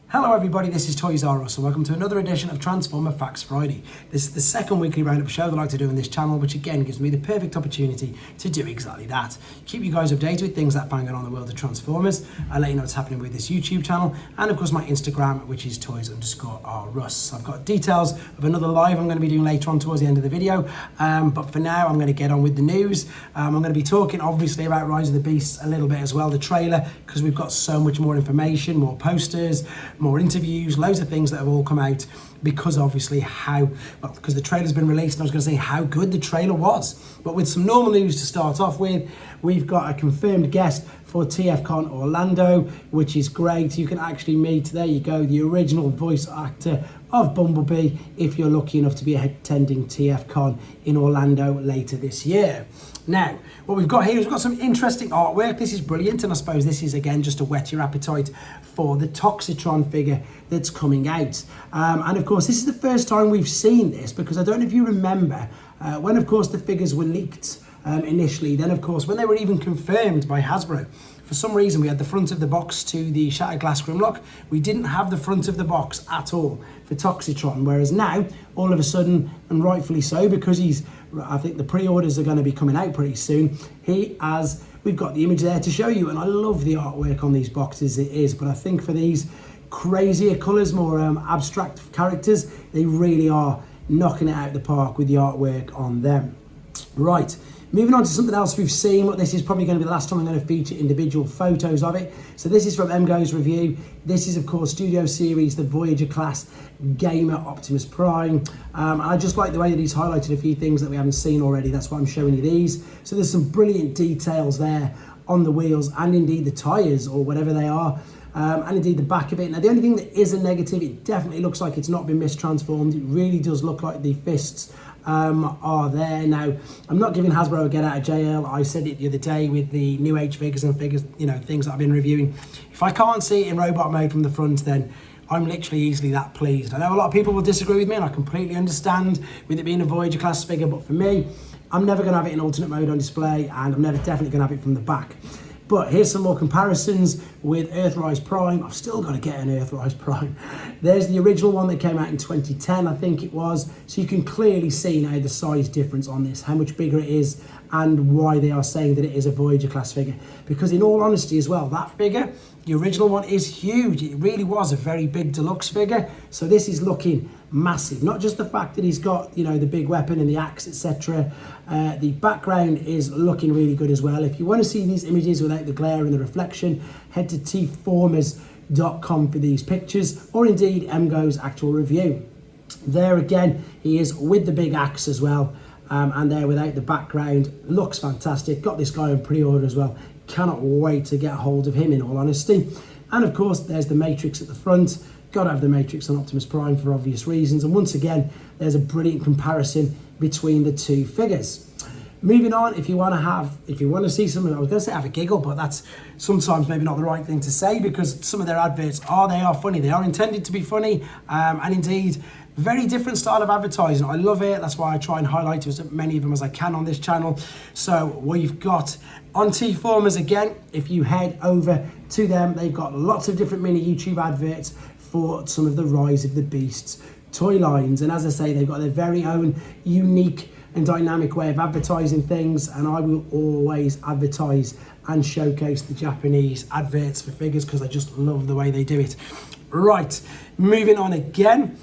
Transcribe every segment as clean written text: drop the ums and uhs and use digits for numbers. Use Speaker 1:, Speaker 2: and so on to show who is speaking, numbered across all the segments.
Speaker 1: Hello everybody, this is Toys R Us and welcome to another edition of Transformer Facts Friday. This is the second weekly roundup show that I like to do on this channel, which again gives me the perfect opportunity to do exactly that. Keep you guys updated with things that are going on in the world of Transformers. I'll let you know what's happening with this YouTube channel and of course my Instagram, which is Toys_R_Us. I've got details of another live I'm going to be doing later on towards the end of the video, but for now I'm going to get on with the news. I'm going to be talking obviously about Rise of the Beasts a little bit as well, the trailer, because we've got so much more information, more posters, more interviews, loads of things that have all come out because obviously because the trailer's been released, and I was going to say how good the trailer was. But with some normal news to start off with, we've got a confirmed guest for TFCon Orlando, which is great. You can actually meet, there you go, the original voice actor of Bumblebee if you're lucky enough to be attending TFCon in Orlando later this year. Now, what we've got here is we've got some interesting artwork. This is brilliant, and I suppose this is again just to whet your appetite for the Toxitron figure that's coming out. And of course, this is the first time we've seen this, because I don't know if you remember when of course the figures were leaked initially, then of course when they were even confirmed by Hasbro, for some reason we had the front of the box to the Shattered Glass Grimlock. We didn't have the front of the box at all for Toxitron, whereas now all of a sudden, and rightfully so, because I think the pre-orders are going to be coming out pretty soon, we've got the image there to show you, and I love the artwork on these boxes, it is, but I think for these crazier colours, more abstract characters, they really are knocking it out of the park with the artwork on them. Right, moving on to something else we've seen, but this is probably going to be the last time I'm going to feature individual photos of it. So this is from MGo's review. This is of course Studio Series, the Voyager class Gamer Optimus Prime. And I just like the way that he's highlighted a few things that we haven't seen already. That's why I'm showing you these. So there's some brilliant details there on the wheels and indeed the tyres, or whatever they are. And indeed the back of it. Now the only thing that is a negative, it definitely looks like it's not been mistransformed. It really does look like the fists are there. Now, I'm not giving Hasbro a get out of jail. I said it the other day with the new age figures and figures, things that I've been reviewing. If I can't see it in robot mode from the front, then I'm literally easily that pleased. I know a lot of people will disagree with me, and I completely understand with it being a Voyager class figure, but for me, I'm never going to have it in alternate mode on display, and I'm never definitely going to have it from the back. But here's some more comparisons with Earthrise Prime. I've still got to get an Earthrise Prime. There's the original one that came out in 2010, I think it was. So you can clearly see now the size difference on this, how much bigger it is, and why they are saying that it is a Voyager class figure. Because in all honesty as well, that figure, the original one, is huge. It really was a very big deluxe figure. So this is looking massive. Not just the fact that he's got, the big weapon and the axe, etc. The background is looking really good as well. If you want to see these images without the glare and the reflection, head to tformers.com for these pictures, or indeed MGo's actual review. There again, he is with the big axe as well, and there without the background. Looks fantastic. Got this guy on pre-order as well. Cannot wait to get a hold of him, in all honesty. And of course, there's the Matrix at the front. Got to have the Matrix on Optimus Prime for obvious reasons. And once again, there's a brilliant comparison between the two figures. Moving on, if you want to see something, I was going to say have a giggle, but that's sometimes maybe not the right thing to say, because some of their adverts are funny. They are intended to be funny, and indeed, very different style of advertising. I love it. That's why I try and highlight as many of them as I can on this channel. So we've got on T-Formers again. If you head over to them, they've got lots of different mini YouTube adverts for some of the Rise of the Beasts toy lines. And as I say, they've got their very own unique and dynamic way of advertising things. And I will always advertise and showcase the Japanese adverts for figures because I just love the way they do it. Right, moving on again.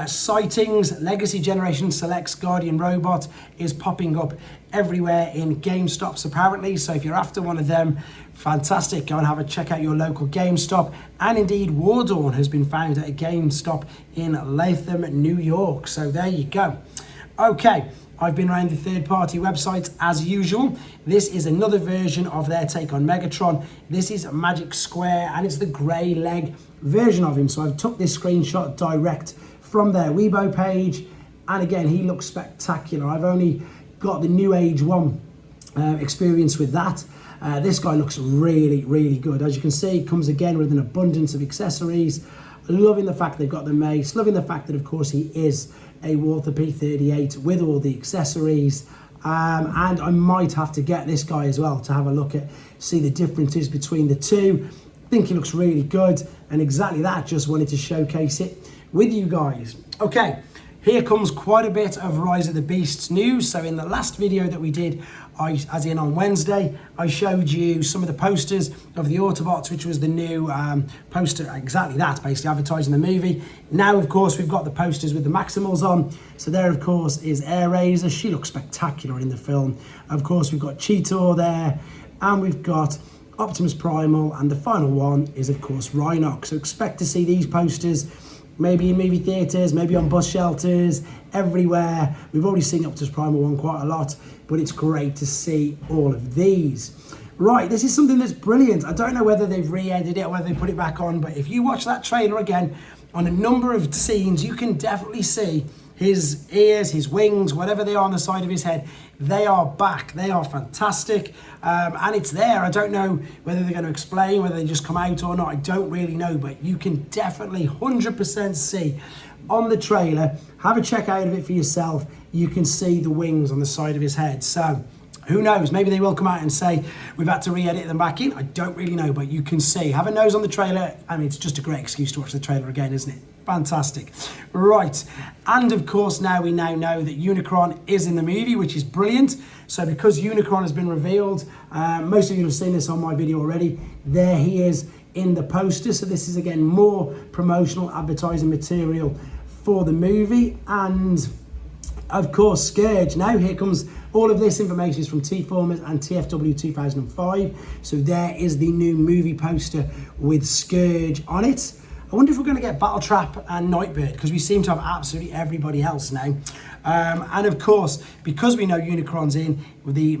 Speaker 1: Sightings, Legacy Generation Selects Guardian Robot is popping up everywhere in GameStops apparently. So if you're after one of them, fantastic. Go and have a check out your local GameStop. And indeed, War Dawn has been found at a GameStop in Latham, New York. So there you go. Okay, I've been around the third-party websites as usual. This is another version of their take on Megatron. This is Magic Square, and it's the grey leg version of him. So I've took this screenshot direct from their Weibo page, and again, he looks spectacular. I've only got the New Age one experience with that. This guy looks really, really good. As you can see, it comes again with an abundance of accessories. Loving the fact they've got the mace. Loving the fact that, of course, he is a Walther P38 with all the accessories. And I might have to get this guy as well to have a look at, see the differences between the two. think he looks really good, and exactly that, just wanted to showcase it with you guys. Okay, here comes quite a bit of Rise of the Beasts news. So in the last video that we did, as in on Wednesday, I showed you some of the posters of the Autobots, which was the new poster, exactly that, basically advertising the movie. Now, of course, we've got the posters with the Maximals on. So there, of course, is Air Razor. She looks spectacular in the film. Of course, we've got Cheetor there, and we've got Optimus Primal, and the final one is, of course, Rhinox. So expect to see these posters maybe in movie theatres, maybe on bus shelters, everywhere. We've already seen Optimus Primal one quite a lot, but it's great to see all of these. Right, this is something that's brilliant. I don't know whether they've re-edited it or whether they put it back on, but if you watch that trailer again, on a number of scenes, you can definitely see his ears, his wings, whatever they are on the side of his head, they are back. They are fantastic. And it's there. I don't know whether they're going to explain, whether they just come out or not. I don't really know, but you can definitely 100% see on the trailer. Have a check out of it for yourself. You can see the wings on the side of his head. So who knows? Maybe they will come out and say we've had to re-edit them back in. I don't really know, but you can see. Have a nose on the trailer. I mean, it's just a great excuse to watch the trailer again, isn't it? Fantastic. Right, and of course we now know that Unicron is in the movie, which is brilliant. So because Unicron has been revealed, most of you have seen this on my video already, there he is in the poster. So this is again more promotional advertising material for the movie. And of course Scourge. Now here comes all of this information is from T-Formers and TFW 2005. So there is the new movie poster with Scourge on it. I wonder if we're going to get Battletrap and Nightbird, because we seem to have absolutely everybody else now. And of course, because we know Unicron's in, the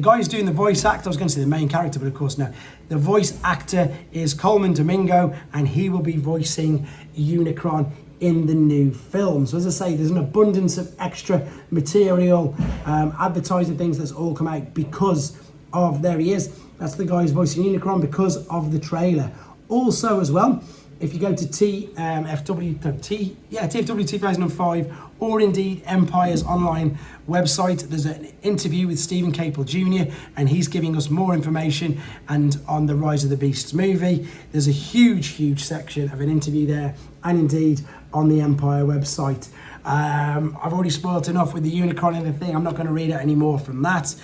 Speaker 1: guy who's doing the voice actor, I was going to say the main character, but of course no. The voice actor is Coleman Domingo, and he will be voicing Unicron in the new film. So as I say, there's an abundance of extra material, advertising things that's all come out because of, there he is. That's the guy who's voicing Unicron because of the trailer. Also as well, if you go to TFW 2005 or indeed Empire's online website, there's an interview with Stephen Capel Jr. and he's giving us more information and on the Rise of the Beasts movie. There's a huge section of an interview there, and indeed on the Empire website. I've already spoiled enough with the Unicron and the thing. I'm not going to read it anymore from that.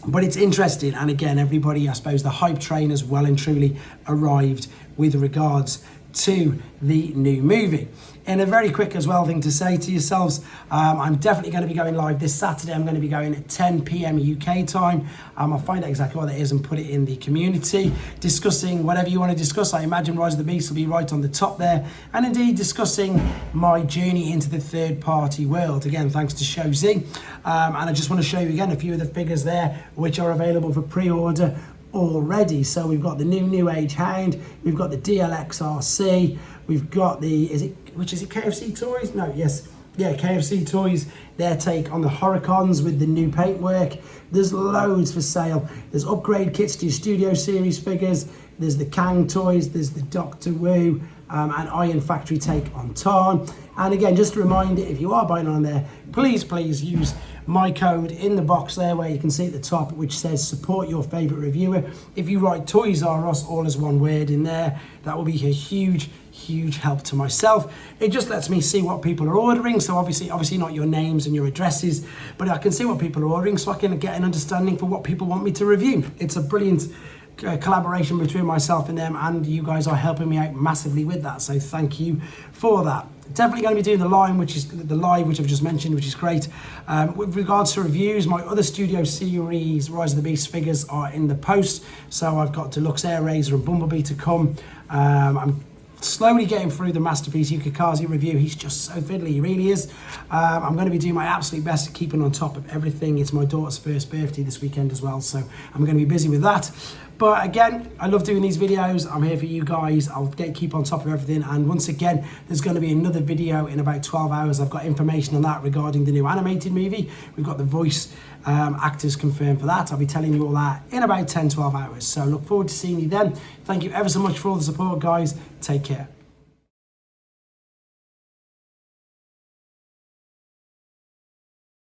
Speaker 1: But it's interesting, and again, everybody, I suppose the hype train has well and truly arrived with regards to the new movie. And a very quick as well thing to say to yourselves, I'm definitely going to be going live this Saturday. I'm going to be going at 10 p.m. UK time. I'll find out exactly what it is and put it in the community, discussing whatever you want to discuss. I imagine Rise of the Beast will be right on the top there, and indeed discussing my journey into the third-party world. Again, thanks to Show Z. And I just want to show you again a few of the figures there, which are available for pre-order already. So we've got the New Age Hound, we've got the DLX-RC, we've got the, which is it KFC Toys? No, yes. Yeah, KFC Toys, their take on the Horicons with the new paintwork. There's loads for sale. There's upgrade kits to your Studio Series figures. There's the Kang toys, there's the Doctor Wu, and Iron Factory take on Tarn. And again, just a reminder, if you are buying on there, please use my code in the box there where you can see at the top, which says support your favorite reviewer. If you write Toys R Us all as one word in there, that will be a huge help to myself. It just lets me see what people are ordering. So obviously not your names and your addresses, but I can see what people are ordering so I can get an understanding for what people want me to review. It's a brilliant collaboration between myself and them, and you guys are helping me out massively with that, so thank you for that. Definitely going to be doing the live, which I've just mentioned, which is great. With regards to reviews, my other Studio Series Rise of the Beast figures are in the post. So I've got Deluxe Air Razor and Bumblebee to come. I'm slowly getting through the Masterpiece Yukikaze review. He's just so fiddly, he really is. I'm going to be doing my absolute best at keeping on top of everything. It's my daughter's first birthday this weekend as well, so I'm going to be busy with that. But again, I love doing these videos. I'm here for you guys. I'll keep on top of everything. And once again, there's going to be another video in about 12 hours. I've got information on that regarding the new animated movie. We've got the voice actors confirmed for that. I'll be telling you all that in about 10-12 hours. So look forward to seeing you then. Thank you ever so much for all the support, guys. Take care.